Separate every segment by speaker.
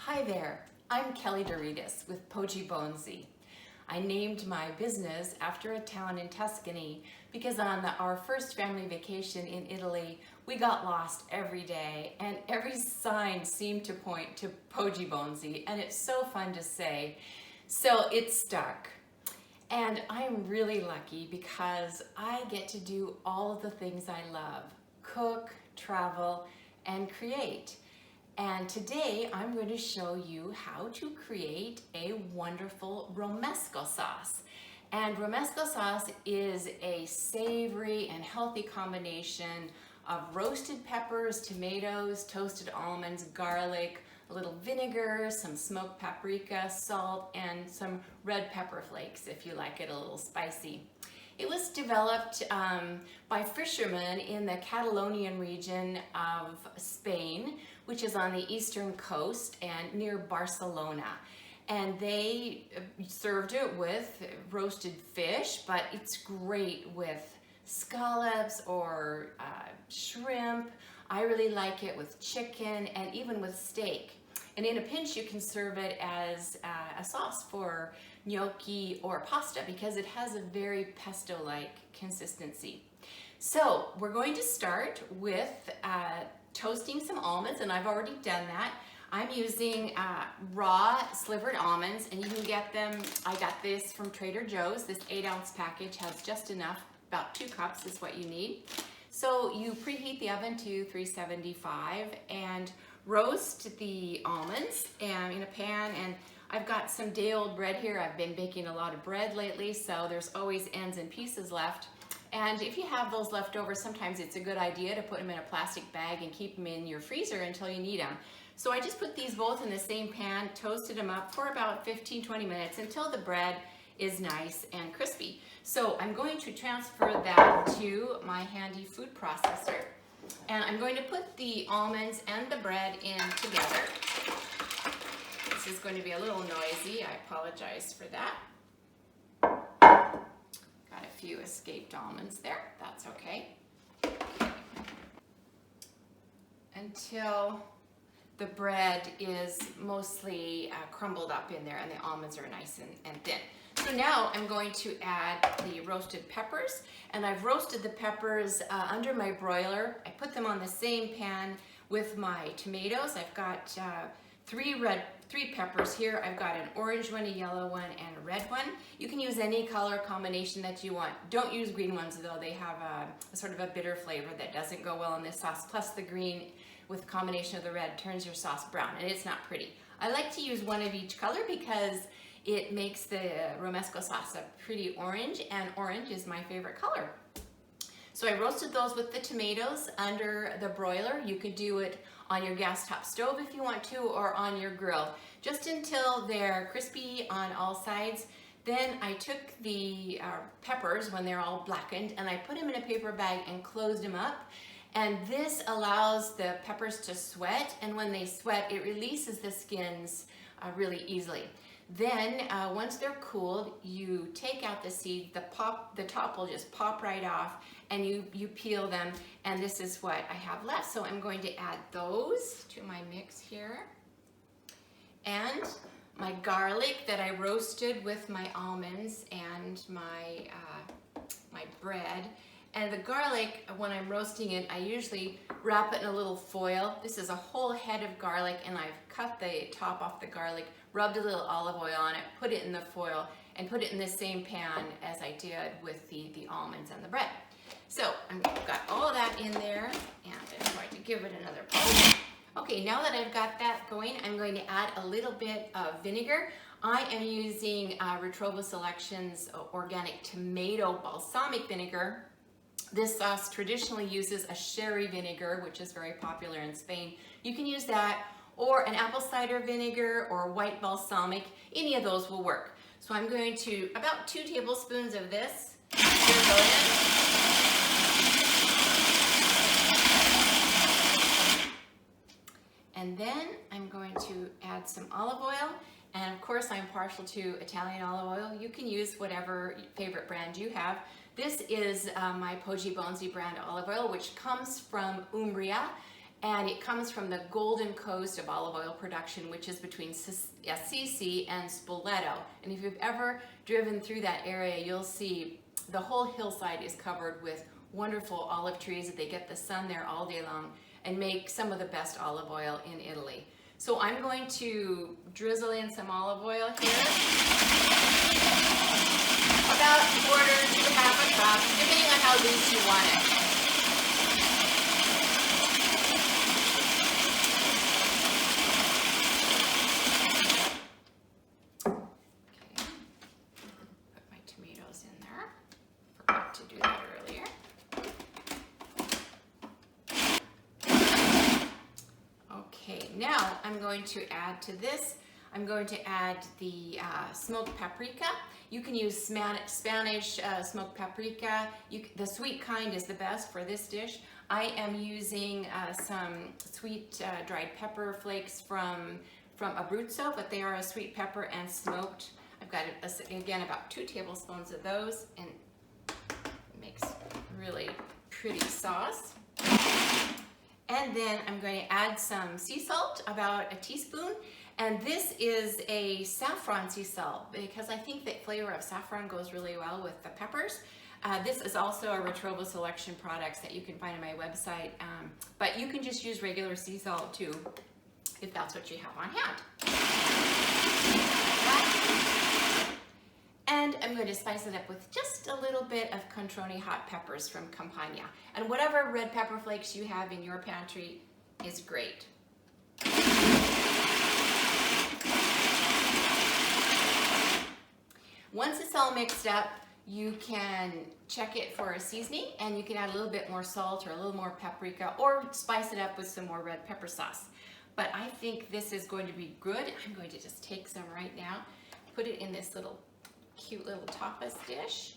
Speaker 1: Hi there, I'm Kelly Doritas with Poji Bonzi. I named my business after a town in Tuscany because on our first family vacation in Italy, we got lost every day and every sign seemed to point to Poji Bonzi, and it's so fun to say. So it stuck. And I'm really lucky because I get to do all of the things I love: cook, travel, and create. And today I'm going to show you how to create a wonderful Romesco sauce. And Romesco sauce is a savory and healthy combination of roasted peppers, tomatoes, toasted almonds, garlic, a little vinegar, some smoked paprika, salt, and some red pepper flakes if you like it a little spicy. It was developed by fishermen in the Catalonian region of Spain, which is on the eastern coast and near Barcelona. And they served it with roasted fish, but it's great with scallops or shrimp. I really like it with chicken and even with steak. And in a pinch, you can serve it as a sauce for gnocchi or pasta because it has a very pesto-like consistency. So we're going to start with toasting some almonds, and I've already done that. I'm using raw slivered almonds, and you can get them, I got this from Trader Joe's. This 8-ounce package has just enough, about 2 cups is what you need. So you preheat the oven to 375 and roast the almonds in a pan, and I've got some day-old bread here. I've been baking a lot of bread lately, so there's always ends and pieces left. And if you have those left over, sometimes it's a good idea to put them in a plastic bag and keep them in your freezer until you need them. So I just put these both in the same pan, toasted them up for about 15-20 minutes until the bread is nice and crispy. So I'm going to transfer that to my handy food processor. And I'm going to put the almonds and the bread in together. This is going to be a little noisy. I apologize for that. Got a few escaped almonds there. That's okay. Until the bread is mostly crumbled up in there and the almonds are nice and thin. So now I'm going to add the roasted peppers, and I've roasted the peppers under my broiler. I put them on the same pan with my tomatoes. I've got three peppers here. I've got an orange one, a yellow one, and a red one. You can use any color combination that you want. Don't use green ones though. They have a sort of a bitter flavor that doesn't go well in this sauce. Plus the green with the combination of the red turns your sauce brown, and it's not pretty. I like to use one of each color because it makes the Romesco sauce a pretty orange, and orange is my favorite color. So I roasted those with the tomatoes under the broiler. You could do it on your gas top stove if you want to, or on your grill, just until they're crispy on all sides. Then I took the peppers when they're all blackened, and I put them in a paper bag and closed them up. And this allows the peppers to sweat, and when they sweat, it releases the skins really easily. Then once they're cooled, you take out the seed, the top will just pop right off, and you peel them, and this is what I have left. So I'm going to add those to my mix here. And my garlic that I roasted with my almonds and my bread. And the garlic, when I'm roasting it, I usually wrap it in a little foil. This is a whole head of garlic, and I've cut the top off the garlic, rubbed a little olive oil on it, put it in the foil, and put it in the same pan as I did with the almonds and the bread. So I've got all that in there, and I'm going to give it another pulse. Okay, now that I've got that going, I'm going to add a little bit of vinegar. I am using Retrovo Selections Organic Tomato Balsamic Vinegar. This sauce traditionally uses a sherry vinegar, which is very popular in Spain. You can use that, or an apple cider vinegar, or white balsamic. Any of those will work. So I'm going to, about 2 tablespoons of this. Here goes. And then I'm going to add some olive oil. And of course, I'm partial to Italian olive oil. You can use whatever favorite brand you have. This is my Poji Bonzi brand olive oil, which comes from Umbria. and it comes from the Golden Coast of olive oil production, which is between Assisi and Spoleto. And if you've ever driven through that area, you'll see the whole hillside is covered with wonderful olive trees. They get the sun there all day long and make some of the best olive oil in Italy. So I'm going to drizzle in some olive oil here, about a quarter to half a cup, depending on how loose you want it. Now I'm going to add to this, I'm going to add the smoked paprika. You can use Spanish smoked paprika. The sweet kind is the best for this dish. I am using some sweet dried pepper flakes from Abruzzo, but they are a sweet pepper and smoked. I've got, again, about 2 tablespoons of those, and it makes really pretty sauce. And then I'm going to add some sea salt, about a teaspoon. And this is a saffron sea salt because I think the flavor of saffron goes really well with the peppers. This is also a Retrovo Selection products that you can find on my website. But you can just use regular sea salt too, if that's what you have on hand. And I'm going to spice it up with just a little bit of Controni hot peppers from Campania. And whatever red pepper flakes you have in your pantry is great. Once it's all mixed up, you can check it for a seasoning, and you can add a little bit more salt or a little more paprika, or spice it up with some more red pepper sauce. But I think this is going to be good. I'm going to just take some right now, put it in this little cute little tapas dish.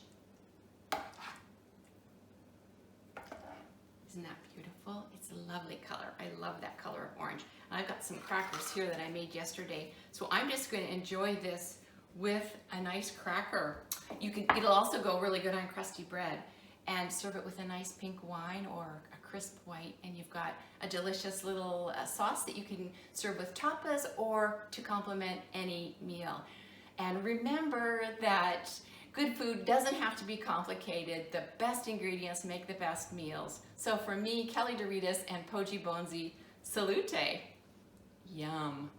Speaker 1: Isn't that beautiful? It's a lovely color. I love that color of orange. And I've got some crackers here that I made yesterday. So I'm just going to enjoy this with a nice cracker. It'll also go really good on crusty bread, and serve it with a nice pink wine or a crisp white, and you've got a delicious little sauce that you can serve with tapas or to complement any meal. And remember that good food doesn't have to be complicated. The best ingredients make the best meals. So for me, Kelly Doritas and Poggi Bonzi, salute. Yum.